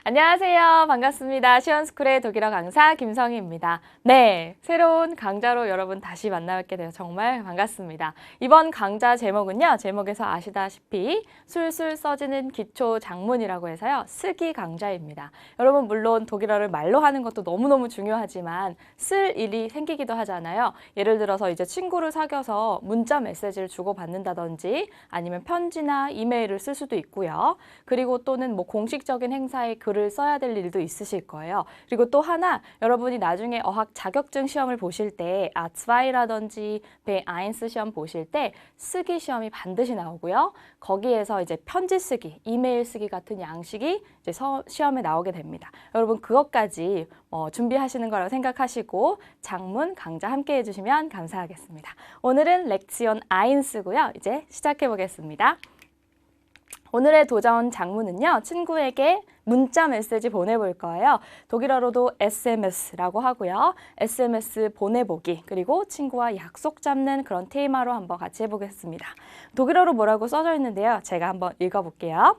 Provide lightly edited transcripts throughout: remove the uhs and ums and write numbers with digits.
안녕하세요. 반갑습니다. 시원스쿨의 독일어 강사 김성희입니다. 네, 새로운 강좌로 여러분 다시 만나뵙게 되어 정말 반갑습니다. 이번 강좌 제목은요. 제목에서 아시다시피 술술 써지는 기초 작문이라고 해서요. 쓰기 강좌입니다. 여러분 물론 독일어를 말로 하는 것도 너무너무 중요하지만 쓸 일이 생기기도 하잖아요. 예를 들어서 이제 친구를 사귀어서 문자 메시지를 주고받는다든지 아니면 편지나 이메일을 쓸 수도 있고요. 그리고 또는 뭐 공식적인 행사에 글을 써야 될 일도 있으실 거예요. 그리고 또 하나 여러분이 나중에 어학 자격증 시험을 보실 때 A2라든지 B1 시험 보실 때 쓰기 시험이 반드시 나오고요. 거기에서 이제 편지 쓰기, 이메일 쓰기 같은 양식이 이제 시험에 나오게 됩니다. 여러분 그것까지 준비하시는 거라고 생각하시고 장문 강좌 함께 해주시면 감사하겠습니다. 오늘은 렉시온 1고요. 이제 시작해 보겠습니다. 오늘의 도전 장문은요. 친구에게 문자 메시지 보내볼 거예요. 독일어로도 SMS라고 하고요. SMS 보내보기 그리고 친구와 약속 잡는 그런 테마로 한번 같이 해보겠습니다. 독일어로 뭐라고 써져 있는데요. 제가 한번 읽어볼게요.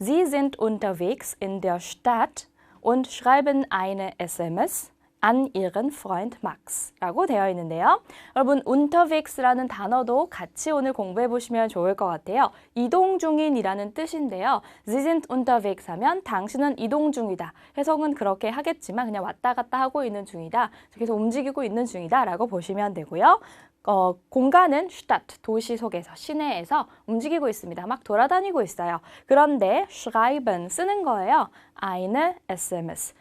Sie sind unterwegs in der Stadt und schreiben eine SMS an ihren Freund Max 라고 되어 있는데요. 여러분 unterwegs라는 단어도 같이 오늘 공부해 보시면 좋을 것 같아요. 이동 중인이라는 뜻인데요. Sie sind unterwegs 하면 당신은 이동 중이다. 해석은 그렇게 하겠지만 그냥 왔다 갔다 하고 있는 중이다. 계속 움직이고 있는 중이다 라고 보시면 되고요. 공간은 Stadt, 도시 속에서, 시내에서 움직이고 있습니다. 막 돌아다니고 있어요. 그런데 schreiben, 쓰는 거예요. eine SMS.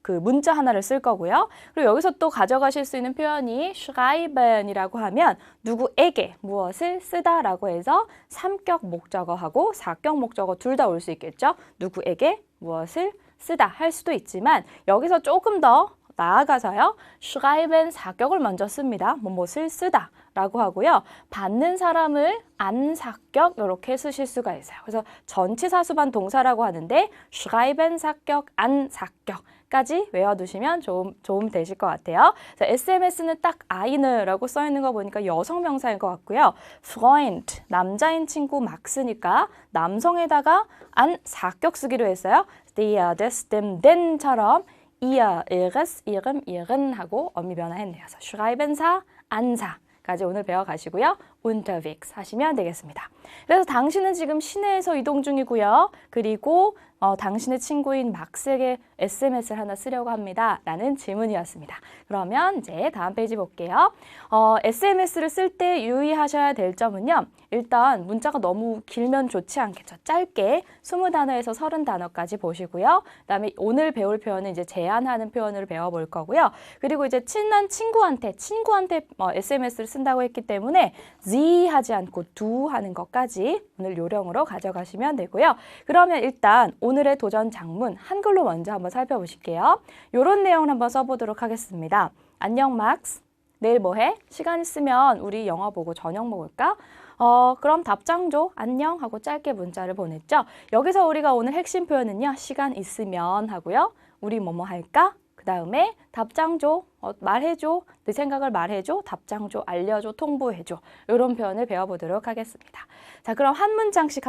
그 문자 하나를 쓸 거고요. 그리고 여기서 또 가져가실 수 있는 표현이 schreiben이라고 하면 누구에게 무엇을 쓰다라고 해서 3격 목적어하고 4격 목적어 둘 다 올 수 있겠죠. 누구에게 무엇을 쓰다 할 수도 있지만 여기서 조금 더 나아가서요. schreiben 4격을 먼저 씁니다. 무엇을 쓰다 라고 하고요. 받는 사람을 안 4격 이렇게 쓰실 수가 있어요. 그래서 전치사수반 동사라고 하는데 schreiben 4격, 안 4격까지 외워두시면 도움 되실 것 같아요. SMS는 딱 eine라고 써있는 거 보니까 여성 명사인 것 같고요. Freund, 남자인 친구 막 쓰니까 남성에다가 안 4격 쓰기로 했어요. der, des, dem, den처럼 ihr, ihres, ihrem, ihren 하고 어미 변화했네요. 그래서 schreiben사, 안사까지 오늘 배워가시고요. unterwegs 하시면 되겠습니다. 그래서 당신은 지금 시내에서 이동 중이고요. 그리고 당신의 친구인 막스에게 SMS를 하나 쓰려고 합니다. 라는 질문이었습니다. 그러면 이제 다음 페이지 볼게요. SMS를 쓸 때 유의하셔야 될 점은요. 일단 문자가 너무 길면 좋지 않겠죠. 짧게 20단어에서 30단어까지 보시고요. 그다음에 오늘 배울 표현은 이제 제안하는 표현을 배워볼 거고요. 그리고 이제 친한 친구한테 SMS를 쓴다고 했기 때문에 Sie 하지 않고 du 하는 것까지 오늘 요령으로 가져가시면 되고요. 그러면 일단 오늘의 도전 장문 한글로 먼저 한번 살펴보실게요. 이런 내용을 한번 써보도록 하겠습니다. 안녕 막스. 내일 뭐해? 시간 있으면 우리 영화 보고 저녁 먹을까? 그럼 답장 줘. 안녕 하고 짧게 문자를 보냈죠. 여기서 우리가 오늘 핵심 표현은요. 시간 있으면 하고요. 우리 뭐뭐 할까? 그 다음에 답장 줘. 말해줘. 내 생각을 말해줘. 답장 줘. 알려줘. 통보해줘. 이런 표현을 배워보도록 하겠습니다. 자, 그럼 한 문장씩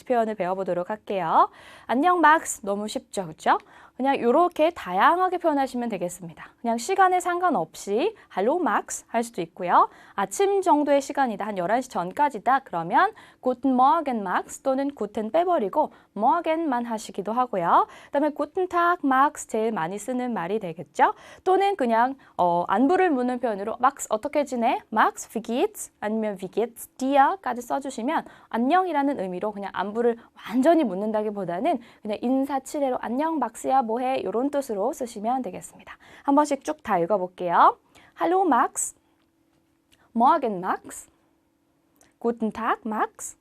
표현을 배워보도록 할게요. 안녕 막스. 너무 쉽죠? 그렇죠? 그냥 이렇게 다양하게 표현하시면 되겠습니다. 그냥 시간에 상관없이 할로 막스 할 수도 있고요. 아침 정도의 시간이다. 한 11시 전까지다. 그러면 Guten Morgen Max 또는 Guten 빼버리고 Morgen만 하시기도 하고요. 그다음에 Guten Tag Max 제일 많이 쓰는 말이 되겠죠. 또는 그냥 안부를 묻는 표현으로 Max 어떻게 지내? Max wie geht's? 아니면 wie geht's dir?까지 써주시면 안녕이라는 의미로 그냥 안부를 완전히 묻는다기보다는 그냥 인사치레로 안녕 막스야 뭐해? 이런 뜻으로 쓰시면 되겠습니다. 한 번씩 쭉 다 읽어볼게요. Hallo Max, Morgen Max, Guten Tag Max,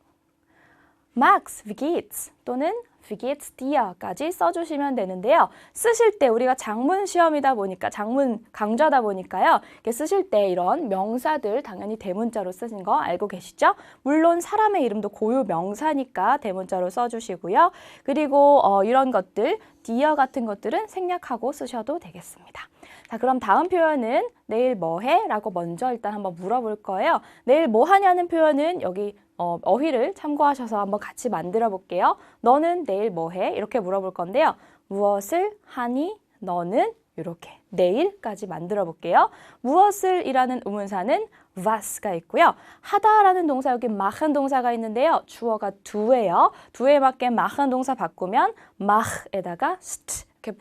Max, wie geht's? 또는 wie geht's dir?까지 써주시면 되는데요. 쓰실 때 우리가 장문 시험이다 보니까 장문 강좌다 보니까요. 이렇게 쓰실 때 이런 명사들 당연히 대문자로 쓰신 거 알고 계시죠? 물론 사람의 이름도 고유 명사니까 대문자로 써주시고요. 그리고 이런 것들, dir 같은 것들은 생략하고 쓰셔도 되겠습니다. 자, 그럼 다음 표현은 내일 뭐 해? 라고 먼저 일단 한번 물어볼 거예요. 내일 뭐 하냐는 표현은 여기 어휘를 참고하셔서 한번 같이 만들어 볼게요. 너는 내일 뭐 해? 이렇게 물어볼 건데요. 무엇을 하니? 너는 이렇게 내일까지 만들어 볼게요. 무엇을 이라는 의문사는 was가 있고요. 하다라는 동사 여기 machen 동사가 있는데요. 주어가 do예요. do에 맞게 machen 동사 바꾸면 mach에다가 st 이렇게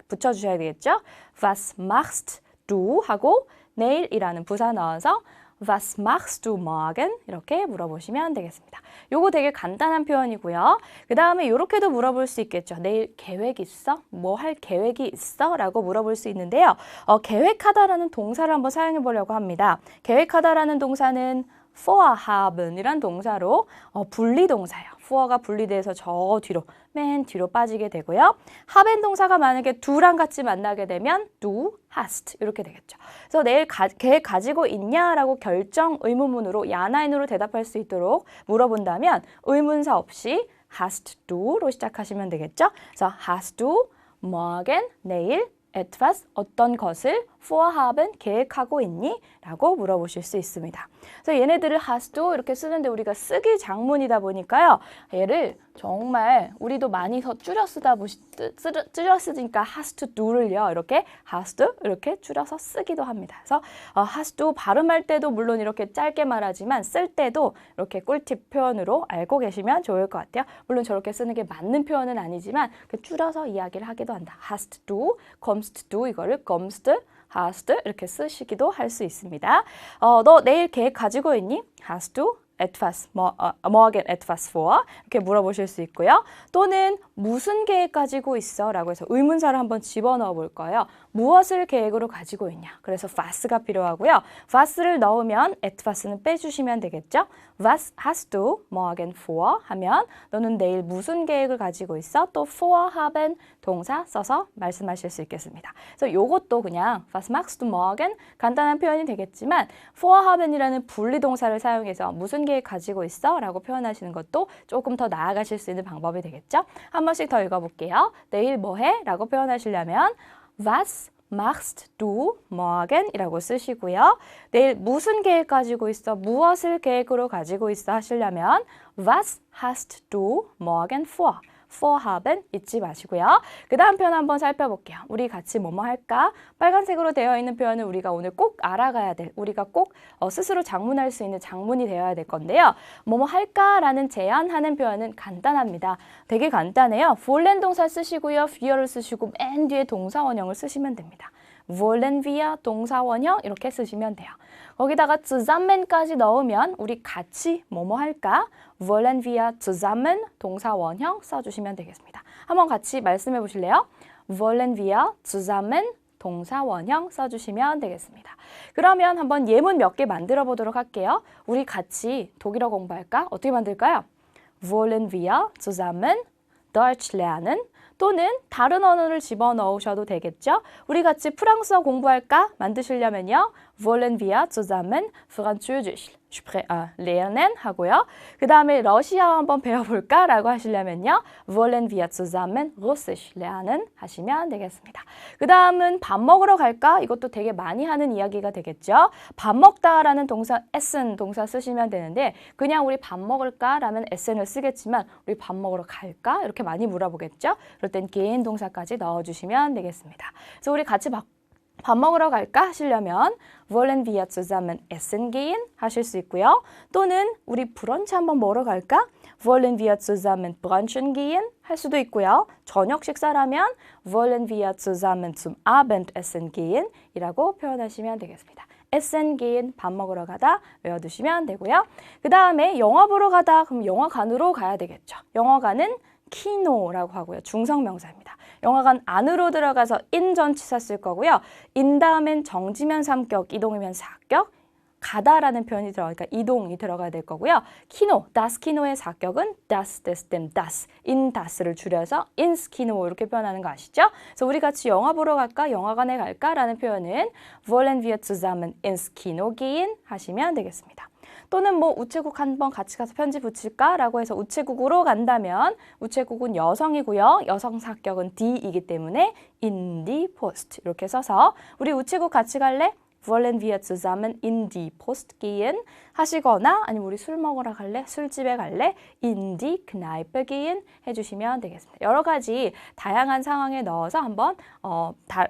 붙여주셔야 되겠죠. Was machst du 하고 내일이라는 부사 넣어서 Was machst du morgen? 이렇게 물어보시면 되겠습니다. 요거 되게 간단한 표현이고요. 그 다음에 이렇게도 물어볼 수 있겠죠. 내일 계획 있어? 뭐 할 계획이 있어? 라고 물어볼 수 있는데요. 계획하다라는 동사를 한번 사용해 보려고 합니다. 계획하다라는 동사는 vorhaben 이란 동사로 분리동사예요. for가 분리돼서 저 뒤로 맨 뒤로 빠지게 되고요. haben 동사가 만약에 do랑 같이 만나게 되면 do, hast 이렇게 되겠죠. 그래서 내일 계획 가지고 있냐라고 결정 의문문으로 야나인으로 대답할 수 있도록 물어본다면 의문사 없이 hast du로 시작하시면 되겠죠. 그래서 hast du morgen 내일 etwas 어떤 것을 vorhaben 계획하고 있니? 라고 물어보실 수 있습니다. 그래서 얘네들을 hast du 이렇게 쓰는데 우리가 쓰기 장문이다 보니까요. 얘를 정말 우리도 많이 더 줄여 쓰니까 has to do를요. 이렇게 has to 이렇게 줄여서 쓰기도 합니다. 그래서 has to 발음할 때도 물론 이렇게 짧게 말하지만 쓸 때도 이렇게 꿀팁 표현으로 알고 계시면 좋을 것 같아요. 물론 저렇게 쓰는 게 맞는 표현은 아니지만 줄여서 이야기를 하기도 한다. has to do, comes to do 이거를 comes to hast 이렇게 쓰시기도 할 수 있습니다. 너 내일 계획 가지고 있니? hast to etwas, morgen etwas vor 이렇게 물어보실 수 있고요. 또는 무슨 계획 가지고 있어? 라고 해서 의문사를 한번 집어넣어 볼 거예요. 무엇을 계획으로 가지고 있냐? 그래서 was가 필요하고요. was를 넣으면 etwas는 빼주시면 되겠죠? Was hast du morgen vor? 하면 너는 내일 무슨 계획을 가지고 있어? 또 vorhaben 동사 써서 말씀하실 수 있겠습니다. 그래서 요것도 그냥 was machst du morgen? 간단한 표현이 되겠지만 vorhaben이라는 분리동사를 사용해서 무슨 계획 가지고 있어? 라고 표현하시는 것도 조금 더 나아가실 수 있는 방법이 되겠죠? 한 번씩 더 읽어볼게요. 내일 뭐 해? 라고 표현하시려면 Was machst du morgen? 이라고 쓰시고요. 내일 무슨 계획 가지고 있어? 무엇을 계획으로 가지고 있어? 하시려면 Was hast du morgen vor? vorhaben 잊지 마시고요. 그 다음 표현 한번 살펴볼게요. 우리 같이 뭐뭐 할까? 빨간색으로 되어 있는 표현은 우리가 오늘 꼭 알아가야 될, 우리가 꼭 스스로 장문할 수 있는 장문이 되어야 될 건데요. 뭐뭐 할까라는 제안하는 표현은 간단합니다. 되게 간단해요. wollen 동사 쓰시고요. fear를 쓰시고 맨 뒤에 동사 원형을 쓰시면 됩니다. wollen wir 동사 원형 이렇게 쓰시면 돼요. 거기다가 zusammen까지 넣으면 우리 같이 뭐뭐 할까? wollen wir zusammen 동사 원형 써주시면 되겠습니다. 한번 같이 말씀해 보실래요? wollen wir zusammen 동사 원형 써주시면 되겠습니다. 그러면 한번 예문 몇 개 만들어 보도록 할게요. 우리 같이 독일어 공부할까? 어떻게 만들까요? wollen wir zusammen Deutsch lernen? 또는 다른 언어를 집어넣으셔도 되겠죠. 우리 같이 프랑스어 공부할까? 만드시려면요. wollen wir zusammen Französisch lernen 하고요. 그 다음에 러시아어 한번 배워볼까? 라고 하시려면요. wollen wir zusammen Russisch lernen 하시면 되겠습니다. 그 다음은 밥 먹으러 갈까? 이것도 되게 많이 하는 이야기가 되겠죠. 밥 먹다라는 동사 essen 동사 쓰시면 되는데 그냥 우리 밥 먹을까? 라면 essen을 쓰겠지만 우리 밥 먹으러 갈까? 이렇게 많이 물어보겠죠. 그럴 땐 gehen 동사까지 넣어주시면 되겠습니다. 그래서 우리 같이 밥 먹으러 갈까 하시려면 wollen wir zusammen essen gehen 하실 수 있고요. 또는 우리 브런치 한번 먹으러 갈까? wollen wir zusammen brunchen gehen 할 수도 있고요. 저녁 식사라면 wollen wir zusammen zum Abendessen gehen 이라고 표현하시면 되겠습니다. essen gehen 밥 먹으러 가다 외워두시면 되고요. 그 다음에 영화 보러 가다 그럼 영화관으로 가야 되겠죠. 영화관은 키노라고 하고요. 중성명사입니다. 영화관 안으로 들어가서 in 전치사 쓸 거고요. in 다음엔 정지면 3격, 이동이면 4격, 가다라는 표현이 들어가니까 이동이 들어가야 될 거고요. 키노, das 키노의 4격은 das, des, dem, das, in das를 줄여서 ins 키노 이렇게 표현하는 거 아시죠? 그래서 우리 같이 영화 보러 갈까? 영화관에 갈까? 라는 표현은 wollen wir zusammen ins Kino gehen 하시면 되겠습니다. 또는 뭐 우체국 한번 같이 가서 편지 붙일까? 라고 해서 우체국으로 간다면 우체국은 여성이고요. 여성 사격은 D이기 때문에 in die Post 이렇게 써서 우리 우체국 같이 갈래? wollen wir zusammen in die Post gehen 하시거나 아니면 우리 술 먹으러 갈래? 술집에 갈래? in die Kneipe gehen 해주시면 되겠습니다. 여러 가지 다양한 상황에 넣어서 한번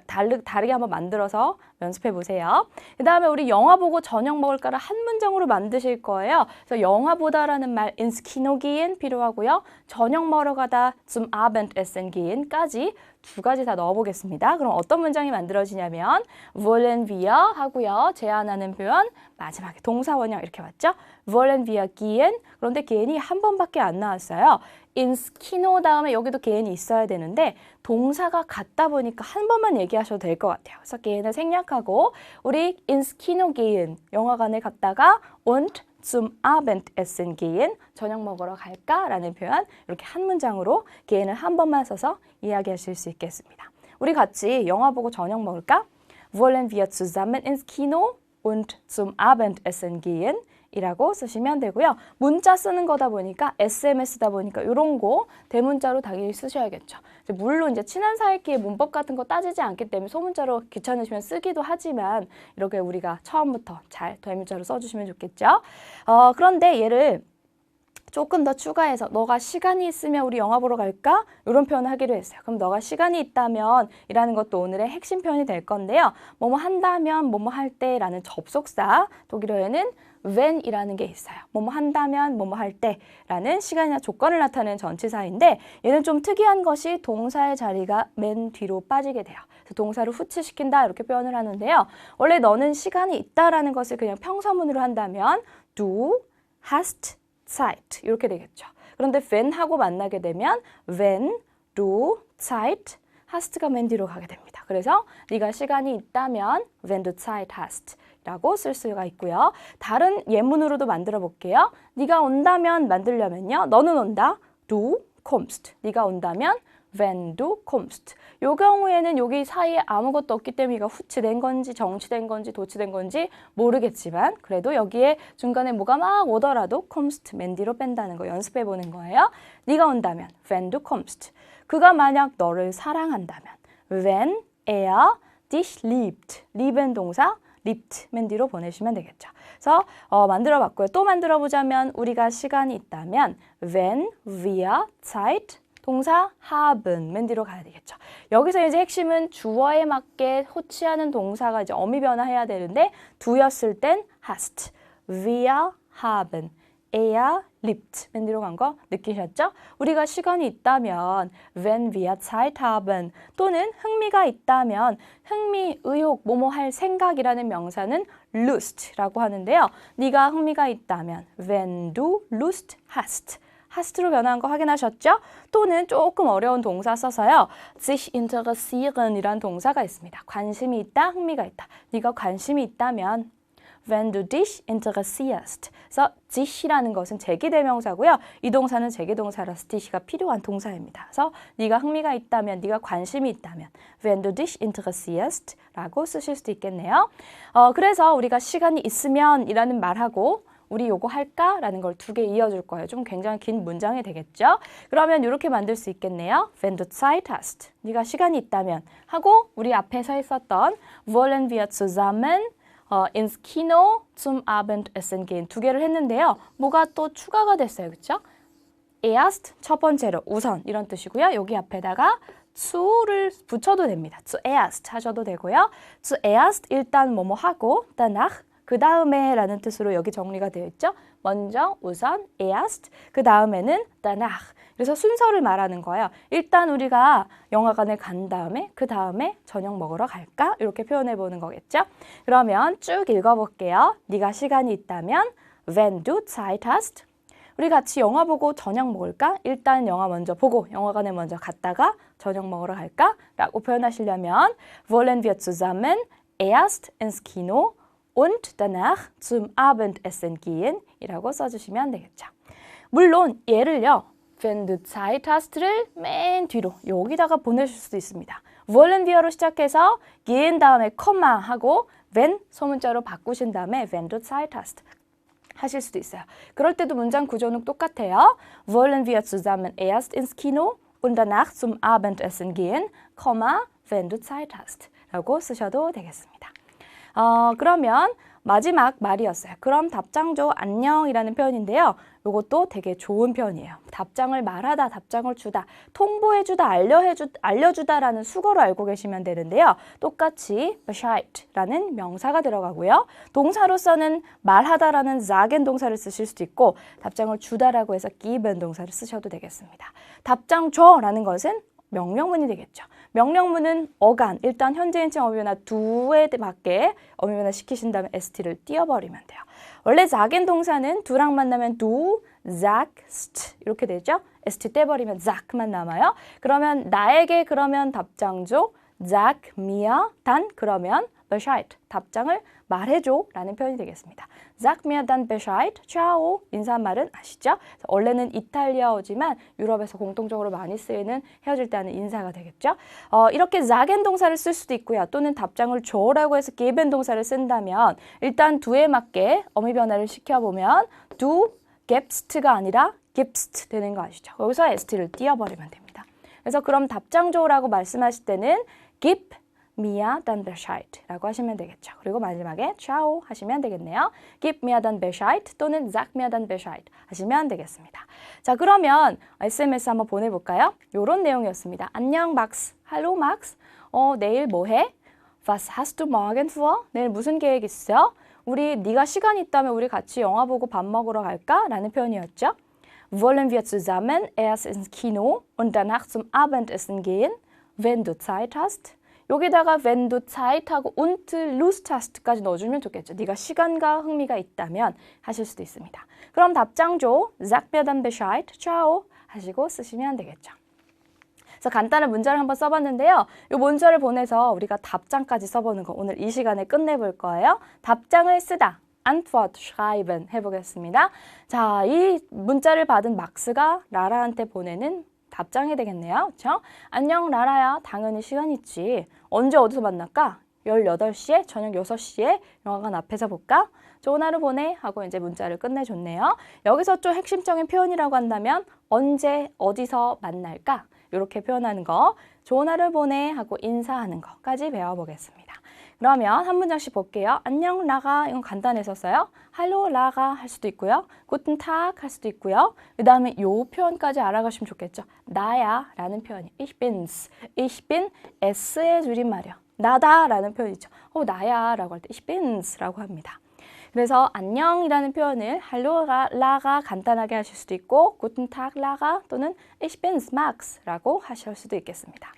다르게 한번 만들어서 연습해 보세요. 그 다음에 우리 영화 보고 저녁 먹을까를 한 문장으로 만드실 거예요. 그래서 영화 보다라는 말 ins Kino gehen 필요하고요. 저녁 먹으러 가다 zum Abendessen gehen까지 두 가지 다 넣어보겠습니다. 그럼 어떤 문장이 만들어지냐면 wollen wir 하고요. 제안하는 표현 마지막에 동사 원형 이렇게 왔죠? wollen wir gehen 그런데 gehen이 한 번밖에 안 나왔어요. ins Kino 다음에 여기도 gehen이 있어야 되는데 동사가 같다 보니까 한 번만 얘기하셔도 될 것 같아요. 그래서 gehen을 생략하고 우리 ins Kino gehen 영화관에 갔다가 und zum Abendessen gehen 저녁 먹으러 갈까라는 표현 이렇게 한 문장으로 gehen을 한 번만 써서 이야기하실 수 있겠습니다. 우리 같이 영화 보고 저녁 먹을까? Wollen wir zusammen ins Kino und zum Abendessen gehen? 이라고 쓰시면 되고요. 문자 쓰는 거다 보니까 SMS다 보니까 이런 거 대문자로 당연히 쓰셔야겠죠. 물론 이제 친한 사이끼리 문법 같은 거 따지지 않기 때문에 소문자로 귀찮으시면 쓰기도 하지만 이렇게 우리가 처음부터 잘 대문자로 써주시면 좋겠죠. 그런데 얘를 조금 더 추가해서 너가 시간이 있으면 우리 영화 보러 갈까? 이런 표현을 하기로 했어요. 그럼 너가 시간이 있다면 이라는 것도 오늘의 핵심 표현이 될 건데요. 뭐뭐 한다면 뭐뭐 할 때라는 접속사 독일어에는 when이라는 게 있어요. 뭐뭐 한다면 뭐뭐 할 때라는 시간이나 조건을 나타내는 전치사인데 얘는 좀 특이한 것이 동사의 자리가 맨 뒤로 빠지게 돼요. 그래서 동사를 후치시킨다 이렇게 표현을 하는데요. 원래 너는 시간이 있다라는 것을 그냥 평서문으로 한다면 du hast Zeit 이렇게 되겠죠. 그런데 when하고 만나게 되면 when du Zeit hast가 맨 뒤로 가게 됩니다. 그래서 네가 시간이 있다면 when du Zeit hast 라고 쓸 수가 있고요. 다른 예문으로도 만들어 볼게요. 네가 온다면 만들려면요. 너는 온다. Du kommst. 네가 온다면 wenn du kommst. 요 경우에는 여기 사이에 아무것도 없기 때문에 이거 후치된 건지 정치된 건지 도치된 건지 모르겠지만 그래도 여기에 중간에 뭐가 막 오더라도 kommst 맨 뒤로 뺀다는 거 연습해 보는 거예요. 네가 온다면 wenn du kommst. 그가 만약 너를 사랑한다면 wenn er dich liebt. lieben 동사 liebt 맨 뒤로 보내시면 되겠죠. 그래서 만들어 봤고요. 또 만들어 보자면 우리가 시간이 있다면 wenn wir Zeit 동사 haben 맨 뒤로 가야 되겠죠. 여기서 이제 핵심은 주어에 맞게 호치하는 동사가 이제 어미 변화해야 되는데 두였을 땐 hast. wir haben. er liebt 맨 뒤로 간 거 느끼셨죠? 우리가 시간이 있다면 wenn wir Zeit haben 또는 흥미가 있다면 흥미, 의욕, 뭐뭐 할 생각이라는 명사는 lust라고 하는데요. 네가 흥미가 있다면 wenn du Lust hast hast로 변화한 거 확인하셨죠? 또는 조금 어려운 동사 써서요. sich interessieren 이란 동사가 있습니다. 관심이 있다, 흥미가 있다. 네가 관심이 있다면 wenn du dich interessierst. 그래서 dich이라는 것은 제기대명사고요. 이 동사는 제기동사라서 dich가 필요한 동사입니다. 그래서 네가 흥미가 있다면, 네가 관심이 있다면 wenn du dich interessierst 라고 쓰실 수도 있겠네요. 그래서 우리가 시간이 있으면 이라는 말하고 우리 요거 할까? 라는 걸 두 개 이어줄 거예요. 좀 굉장히 긴 문장이 되겠죠? 그러면 이렇게 만들 수 있겠네요. Wenn du Zeit hast. 네가 시간이 있다면 하고 우리 앞에 서 있었던 wollen wir zusammen ins Kino zum Abendessen gehen 두 개를 했는데요. 뭐가 또 추가가 됐어요. 그렇죠? erst 첫 번째로 우선 이런 뜻이고요. 여기 앞에다가 zu를 붙여도 됩니다. zuerst 하셔도 되고요. zuerst 일단 뭐뭐 하고 danach 그 다음에 라는 뜻으로 여기 정리가 되어 있죠. 먼저, 우선, erst, 그 다음에는 danach. 그래서 순서를 말하는 거예요. 일단 우리가 영화관에 간 다음에 그 다음에 저녁 먹으러 갈까? 이렇게 표현해 보는 거겠죠. 그러면 쭉 읽어볼게요. 네가 시간이 있다면 wenn du Zeit hast. 우리 같이 영화 보고 저녁 먹을까? 일단 영화 먼저 보고 영화관에 먼저 갔다가 저녁 먹으러 갈까? 라고 표현하시려면 wollen wir zusammen erst ins Kino und danach zum Abendessen gehen 이라고 써주시면 되겠죠. 물론 얘를요. wenn du Zeit hast를 맨 뒤로 여기다가 보내실 수도 있습니다. wollen wir로 시작해서 gehen 다음에 컴마 하고 wenn 소문자로 바꾸신 다음에 wenn du Zeit hast 하실 수도 있어요. 그럴 때도 문장 구조는 똑같아요. wollen wir zusammen erst ins Kino und danach zum Abendessen gehen, wenn du Zeit hast 라고 쓰셔도 되겠습니다. 그러면 마지막 말이었어요. 그럼 답장 줘, 안녕이라는 표현인데요. 이것도 되게 좋은 표현이에요. 답장을 말하다, 답장을 주다, 통보해주다, 알려주다라는 수거로 알고 계시면 되는데요. 똑같이 Bescheid라는 명사가 들어가고요. 동사로서는 말하다라는 sagen 동사를 쓰실 수도 있고 답장을 주다라고 해서 geben 동사를 쓰셔도 되겠습니다. 답장 줘라는 것은 명령문이 되겠죠. 명령문은 어간, 일단 현재인칭 어미변화 두에 맞게 어미변화 시키신 다음에 st를 띄워버리면 돼요. 원래 sagen 동사는 두랑 만나면 du, sagst 이렇게 되죠. st 떼버리면 sag만 남아요. 그러면 나에게 그러면 답장 줘, sag mir dann 그러면 Bescheid, 답장을 말해줘 라는 표현이 되겠습니다. Sag mir dann Bescheid, ciao 인사말은 아시죠? 원래는 이탈리아어지만 유럽에서 공통적으로 많이 쓰이는 헤어질 때 하는 인사가 되겠죠? 이렇게 sagen 동사를 쓸 수도 있고요. 또는 답장을 줘라고 해서 geben 동사를 쓴다면 일단 두에 맞게 어미 변화를 시켜보면 du gibst가 아니라 gibst 되는 거 아시죠? 여기서 st를 띄워버리면 됩니다. 그래서 그럼 답장 줘라고 말씀하실 때는 gib mir dann Bescheid 라고 하시면 되겠죠. 그리고 마지막에 ciao 하시면 되겠네요. Gib mir dann Bescheid 또는 sag mir dann Bescheid 하시면 되겠습니다. 자, 그러면 SMS 한번 보내볼까요? 이런 내용이었습니다. 안녕 Max, hallo Max, 내일 뭐 해? Was hast du morgen vor? 내일 무슨 계획 있어? 우리 네가 시간 있다면 우리 같이 영화 보고 밥 먹으러 갈까? 라는 표현이었죠. Wollen wir zusammen erst ins Kino und danach zum Abendessen gehen, wenn du Zeit hast? 여기다가 wenn du Zeit 하고 und Lust hast까지 넣어주면 좋겠죠. 네가 시간과 흥미가 있다면 하실 수도 있습니다. 그럼 답장 줘, sag mir dann Bescheid, ciao 하시고 쓰시면 되겠죠. 그래서 간단한 문자를 한번 써봤는데요. 이 문자를 보내서 우리가 답장까지 써보는 거 오늘 이 시간에 끝내볼 거예요. 답장을 쓰다, Antwort schreiben 해보겠습니다. 자, 이 문자를 받은 막스가 라라한테 보내는 답장이 되겠네요. 그렇죠? 안녕 라라야, 당연히 시간 있지. 언제 어디서 만날까? 18시에 저녁 6시에 영화관 앞에서 볼까? 좋은 하루 보내 하고 이제 문자를 끝내줬네요. 여기서 좀 핵심적인 표현이라고 한다면 언제 어디서 만날까? 이렇게 표현하는 거, 좋은 하루 보내 하고 인사하는 거까지 배워보겠습니다. 그러면 한 문장씩 볼게요. 안녕 라가, 이건 간단했었어요. 할로 라가 할 수도 있고요. 구튼 탁 할 수도 있고요. 그 다음에 요 표현까지 알아가시면 좋겠죠. 나야 라는 표현이 Ich bin's. Ich bin S의 줄임말이요. 나다 라는 표현이죠. 나야 라고 할 때 Ich bin's 라고 합니다. 그래서 안녕이라는 표현을 할로 라가 간단하게 하실 수도 있고 구튼 탁 라가 또는 Ich bin's Max 라고 하실 수도 있겠습니다.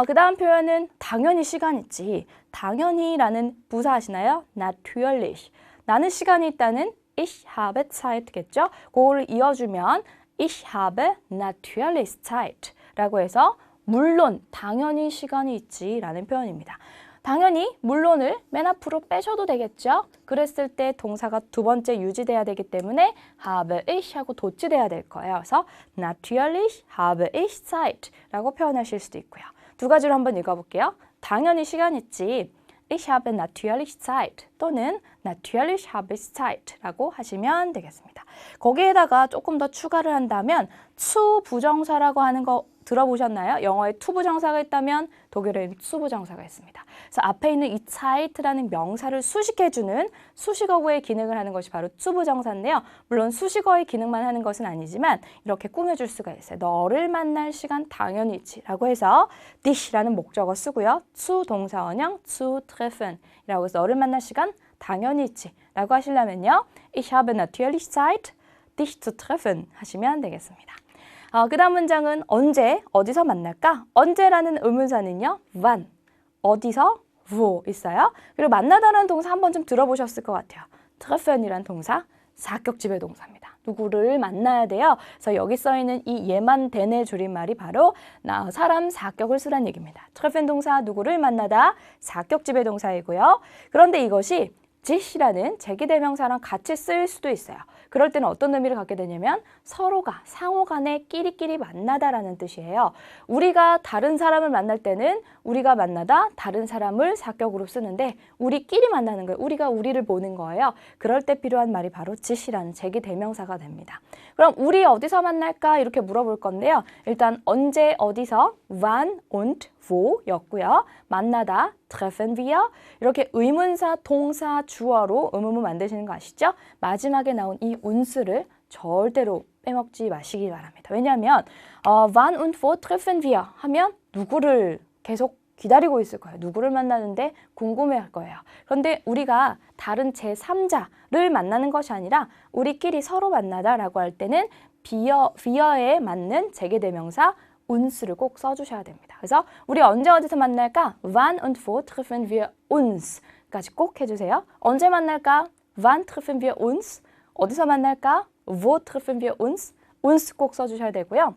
그 다음 표현은 당연히 시간 있지. 당연히라는 부사 아시나요? Natürlich. 나는 시간이 있다는 Ich habe Zeit겠죠? 그거를 이어주면 Ich habe natürlich Zeit 라고 해서 물론, 당연히 시간이 있지 라는 표현입니다. 당연히, 물론을 맨 앞으로 빼셔도 되겠죠? 그랬을 때 동사가 두 번째 유지돼야 되기 때문에 habe ich 하고 도치돼야 될 거예요. 그래서 natürlich habe ich Zeit 라고 표현하실 수도 있고요. 두 가지로 한번 읽어볼게요. 당연히 시간 있지. Ich habe natürlich Zeit 또는 natürlich habe ich Zeit 라고 하시면 되겠습니다. 거기에다가 조금 더 추가를 한다면 zu 부정사라고 하는 거 들어보셨나요? 영어에 to 부정사가 있다면 독일에는 zu 부정사가 있습니다. 그래서 앞에 있는 이 Zeit라는 명사를 수식해주는 수식어구의 기능을 하는 것이 바로 zu 부정사인데요. 물론 수식어의 기능만 하는 것은 아니지만 이렇게 꾸며줄 수가 있어요. 너를 만날 시간 당연히 있지 라고 해서 dich라는 목적어 쓰고요. zu 동사 원형 zu treffen 이라고 해서 너를 만날 시간 당연히 있지 라고 하시려면요. Ich habe natürlich Zeit, dich zu treffen 하시면 되겠습니다. 그 다음 문장은 언제, 어디서 만날까? 언제라는 의문사는요. wann, 어디서, wo 있어요. 그리고 만나다라는 동사 한 번쯤 들어보셨을 것 같아요. treffen이라는 동사, 사격지배 동사입니다. 누구를 만나야 돼요. 그래서 여기 써있는 이 예만 된의 줄임말이 바로 사람 사격을 쓰란 얘기입니다. treffen 동사, 누구를 만나다, 사격지배 동사이고요. 그런데 이것이 지시라는 제기대명사랑 같이 쓰일 수도 있어요. 그럴 때는 어떤 의미를 갖게 되냐면 서로가 상호간에 끼리끼리 만나다라는 뜻이에요. 우리가 다른 사람을 만날 때는 우리가 만나다 다른 사람을 사격으로 쓰는데 우리끼리 만나는 거예요. 우리가 우리를 보는 거예요. 그럴 때 필요한 말이 바로 짓이라는 제기대명사가 됩니다. 그럼 우리 어디서 만날까 이렇게 물어볼 건데요. 일단 언제 어디서 wann und wo 였고요. 만나다 treffen wir 이렇게 의문사, 동사, 주어로 의문문 만드시는 거 아시죠? 마지막에 나온 이 uns를 절대로 빼먹지 마시기 바랍니다. 왜냐하면 wann und wo treffen wir 하면 누구를 계속 기다리고 있을 거예요. 누구를 만나는데 궁금해할 거예요. 그런데 우리가 다른 제3자를 만나는 것이 아니라 우리끼리 서로 만나다라고 할 때는 비어에 맞는 제기대명사 uns를 꼭 써주셔야 됩니다. 그래서 우리 언제 어디서 만날까? Wann und wo treffen wir uns? 까지 꼭 해주세요. 언제 만날까? Wann treffen wir uns? 어디서 만날까? Wo treffen wir uns? uns 꼭 써주셔야 되고요.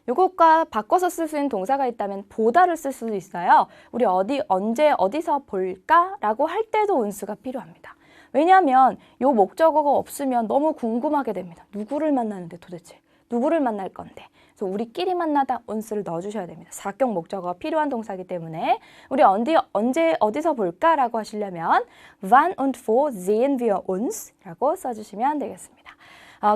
이것과 바꿔서 쓸 수 있는 동사가 있다면 보다를 쓸 수도 있어요. 우리 언제 어디서 볼까? 라고 할 때도 uns가 필요합니다. 왜냐하면 이 목적어가 없으면 너무 궁금하게 됩니다. 누구를 만나는데 도대체? 누구를 만날 건데? 그래서 우리끼리 만나다 uns를 넣어주셔야 됩니다. 사격 목적어가 필요한 동사이기 때문에 우리 언제 어디서 볼까? 라고 하시려면 Wann und wo sehen wir uns? 라고 써주시면 되겠습니다.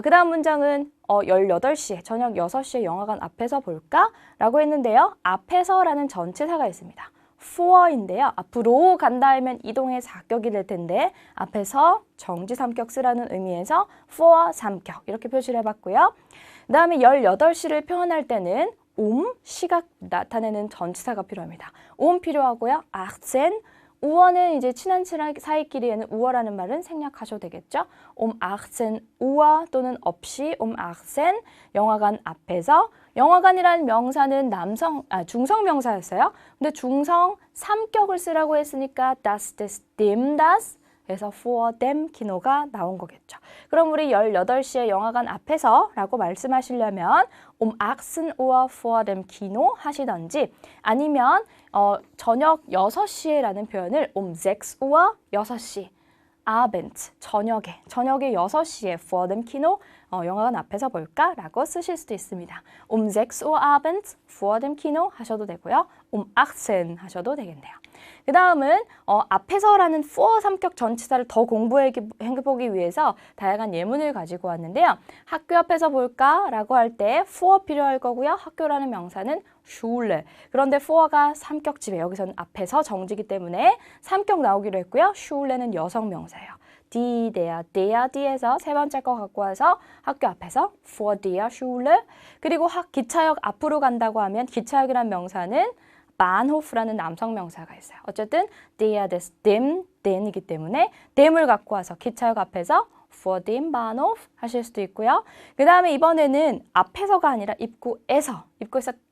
그 다음 문장은 18시에 저녁 6시에 영화관 앞에서 볼까? 라고 했는데요. 앞에서라는 전치사가 있습니다. for인데요. 앞으로 간다 하면 이동의 사격이 될 텐데 앞에서 정지 삼격 쓰라는 의미에서 for 삼격 이렇게 표시를 해봤고요. 그 다음에 18시를 표현할 때는 시각 나타내는 전치사가 필요합니다. 필요하고요. 18 우어는 이제 친한 사이끼리에는 우어라는 말은 생략하셔도 되겠죠. 18 우어 또는 없이 18 영화관 앞에서 영화관이라는 명사는 중성 명사였어요. 근데 중성 3격을 쓰라고 했으니까 das, des, dem, das 그래서 vor dem Kino가 나온 거겠죠. 그럼 우리 18시에 영화관 앞에서 라고 말씀하시려면 18 Uhr vor dem Kino 하시던지 아니면 저녁 6시에 라는 표현을 6 Uhr 6시 Abend 저녁에 6시에 vor dem Kino 영화관 앞에서 볼까? 라고 쓰실 수도 있습니다. 6 Uhr Abend vor dem Kino 하셔도 되고요. 18 하셔도 되겠네요. 그 다음은 앞에서라는 for 삼격 전치사를 더 공부해보기 위해서 다양한 예문을 가지고 왔는데요. 학교 앞에서 볼까? 라고 할 때 for 필요할 거고요. 학교라는 명사는 Schule. 그런데 for가 삼격집에 여기서는 앞에서 정지기 때문에 삼격 나오기로 했고요. Schule는 여성 명사예요. die, der, die에서 세 번째 거 갖고 와서 학교 앞에서 vor der Schule. 그리고 기차역 앞으로 간다고 하면 기차역이라는 명사는 Bahnhof라는 남성 명사가 있어요. 어쨌든 der, des, dem, den이기 때문에 dem을 갖고 와서 기차역 앞에서 vor dem Bahnhof 하실 수도 있고요. 그 다음에 이번에는 앞에서가 아니라 입구에서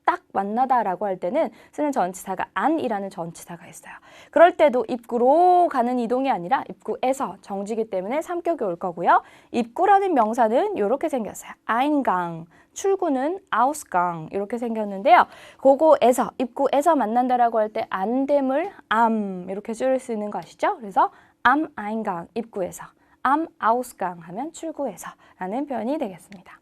딱 만나다라고 할 때는 쓰는 전치사가 an이라는 전치사가 있어요. 그럴 때도 입구로 가는 이동이 아니라 입구에서 정지기 때문에 삼격이 올 거고요. 입구라는 명사는 이렇게 생겼어요. Eingang, 출구는 Ausgang 이렇게 생겼는데요. 그거에서 입구에서 만난다라고 할 때 안됨을 am 이렇게 줄일 수 있는 거 아시죠? 그래서 am Eingang 입구에서 am Ausgang 하면 출구에서 라는 표현이 되겠습니다.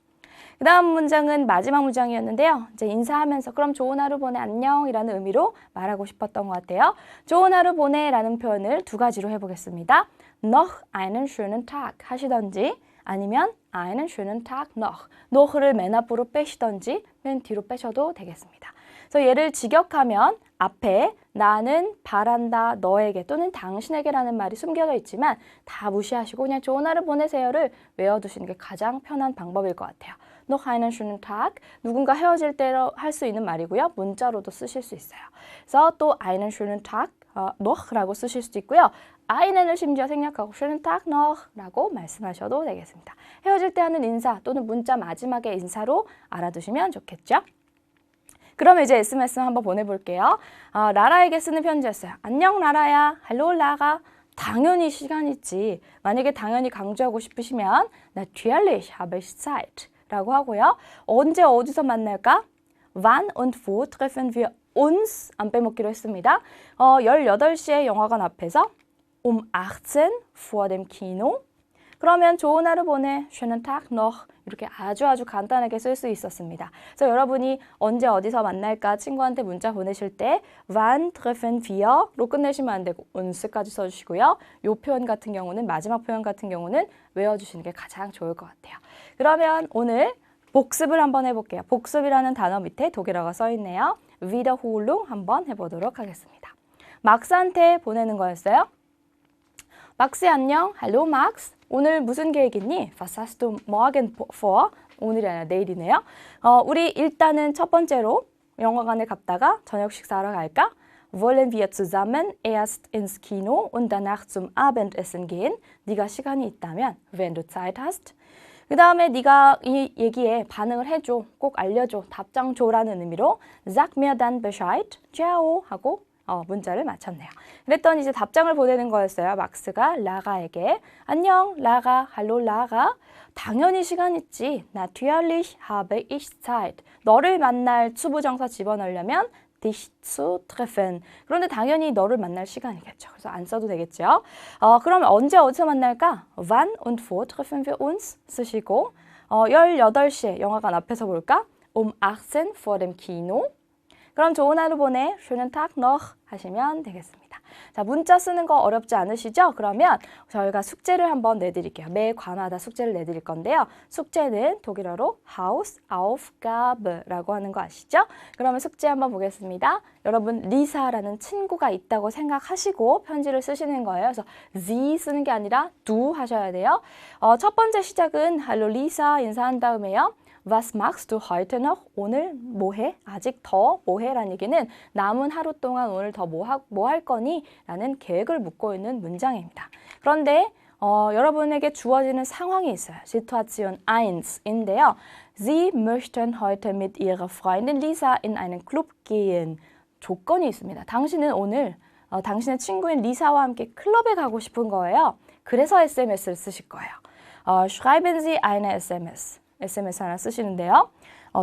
그 다음 문장은 마지막 문장이었는데요. 이제 인사하면서 그럼 좋은 하루 보내 안녕이라는 의미로 말하고 싶었던 것 같아요. 좋은 하루 보내라는 표현을 두 가지로 해보겠습니다. noch einen schönen Tag 하시던지 아니면 einen schönen Tag noch. noch를 맨 앞으로 빼시던지 맨 뒤로 빼셔도 되겠습니다. 그래서 얘를 직역하면 앞에 나는 바란다 너에게 또는 당신에게라는 말이 숨겨져 있지만 다 무시하시고 그냥 좋은 하루 보내세요를 외워두시는 게 가장 편한 방법일 것 같아요. noch einen schönen Tag 누군가 헤어질 때 할 수 있는 말이고요. 문자로도 쓰실 수 있어요. 그래서 또 einen schönen Tag noch라고 쓰실 수도 있고요. einen을 심지어 생략하고 schönen Tag noch라고 말씀하셔도 되겠습니다. 헤어질 때 하는 인사 또는 문자 마지막에 인사로 알아두시면 좋겠죠. 그럼 이제 SMS 한번 보내볼게요. 라라에게 쓰는 편지였어요. 안녕 라라야, 할로 라가. 당연히 시간 있지. 만약에 당연히 강조하고 싶으시면 natürlich habe ich Zeit 라고 하고요. 언제 어디서 만날까? Wann und wo treffen wir uns? 안 빼먹기로 했습니다. 18시에 영화관 앞에서 18 vor dem Kino. 그러면 좋은 하루 보내. schönen Tag noch. 이렇게 아주 간단하게 쓸 수 있었습니다. 그래서 여러분이 언제 어디서 만날까 친구한테 문자 보내실 때 wann treffen wir?로 끝내시면 안 되고 uns까지 써주시고요. 이 표현 같은 경우는 마지막 표현 같은 경우는 외워주시는 게 가장 좋을 것 같아요. 그러면 오늘 복습을 한번 해볼게요. 복습이라는 단어 밑에 독일어가 써 있네요. Wiederholung 한번 해보도록 하겠습니다. 막스한테 보내는 거였어요. 막스 안녕. Hallo Max. 오늘 무슨 계획 있니? Was hast du morgen vor? 오늘이 아니라 내일이네요. 우리 일단은 첫 번째로 영화관에 갔다가 저녁 식사하러 갈까? Wollen wir zusammen erst ins Kino und danach zum Abendessen gehen? 네가 시간이 있다면, wenn du Zeit hast. 그 다음에 네가 이 얘기에 반응을 해줘, 꼭 알려줘, 답장 줘라는 의미로 Sag mir dann Bescheid, ciao 하고 문자를 마쳤네요. 그랬더니 이제 답장을 보내는 거였어요. 막스가 라가에게 안녕 라가, hallo 라가. 당연히 시간 있지. Natürlich habe ich Zeit. 너를 만날 추부정사 집어넣으려면 dich zu treffen. 그런데 당연히 너를 만날 시간이겠죠. 그래서 안 써도 되겠죠. 그럼 언제 어디서 만날까? Wann und wo treffen wir uns? 쓰시고 18시에 영화관 앞에서 볼까? 18 vor dem Kino. 그럼 좋은 하루 보내. schönen Tag noch 하시면 되겠습니다. 자, 문자 쓰는 거 어렵지 않으시죠? 그러면 저희가 숙제를 한번 내드릴게요. 매 과마다 숙제를 내드릴 건데요. 숙제는 독일어로 Hausaufgabe라고 하는 거 아시죠? 그러면 숙제 한번 보겠습니다. 여러분 리사라는 친구가 있다고 생각하시고 편지를 쓰시는 거예요. 그래서 Sie 쓰는 게 아니라 du 하셔야 돼요. 첫 번째 시작은 Hallo Lisa 인사한 다음에요. Was machst du heute noch? 오늘 뭐해? 아직 더 뭐해? 라는 얘기는 남은 하루 동안 오늘 더 뭐 할 거니? 라는 계획을 묻고 있는 문장입니다. 그런데 여러분에게 주어지는 상황이 있어요. Situation 1인데요. Sie möchten heute mit ihrer Freundin Lisa in einen Club gehen. 조건이 있습니다. 당신은 오늘 당신의 친구인 리사와 함께 클럽에 가고 싶은 거예요. 그래서 SMS를 쓰실 거예요. Schreiben Sie eine SMS. SMS 하나 쓰시는데요.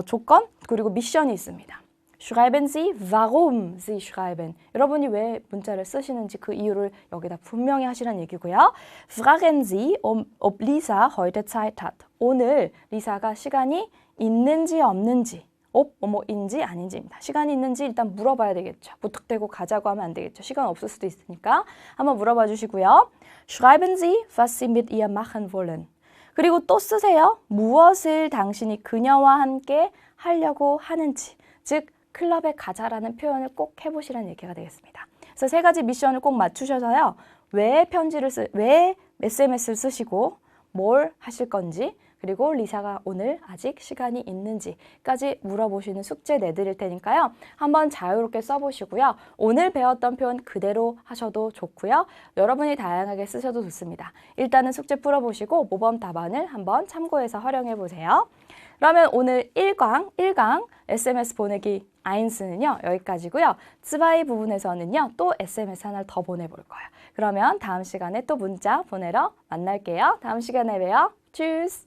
조건 그리고 미션이 있습니다. Schreiben Sie, warum Sie schreiben. 여러분이 왜 문자를 쓰시는지 그 이유를 여기다 분명히 하시라는 얘기고요. Fragen Sie, ob Lisa heute Zeit hat. 오늘 리사가 시간이 있는지 없는지, 뭐뭐인지 아닌지입니다. 시간이 있는지 일단 물어봐야 되겠죠. 무턱대고 가자고 하면 안 되겠죠. 시간 없을 수도 있으니까 한번 물어봐 주시고요. Schreiben Sie, was Sie mit ihr machen wollen. 그리고 또 쓰세요. 무엇을 당신이 그녀와 함께 하려고 하는지. 즉 클럽에 가자라는 표현을 꼭 해보시라는 얘기가 되겠습니다. 그래서 세 가지 미션을 꼭 맞추셔서요. 왜 SMS를 쓰시고 뭘 하실 건지 그리고 리사가 오늘 아직 시간이 있는지까지 물어보시는 숙제 내드릴 테니까요. 한번 자유롭게 써보시고요. 오늘 배웠던 표현 그대로 하셔도 좋고요. 여러분이 다양하게 쓰셔도 좋습니다. 일단은 숙제 풀어보시고 모범 답안을 한번 참고해서 활용해 보세요. 그러면 오늘 1강 SMS 보내기 1는요. 여기까지고요. 츠바이 부분에서는요. 또 SMS 하나를 더 보내볼 거예요. 그러면 다음 시간에 또 문자 보내러 만날게요. 다음 시간에 봬요. Tschüss!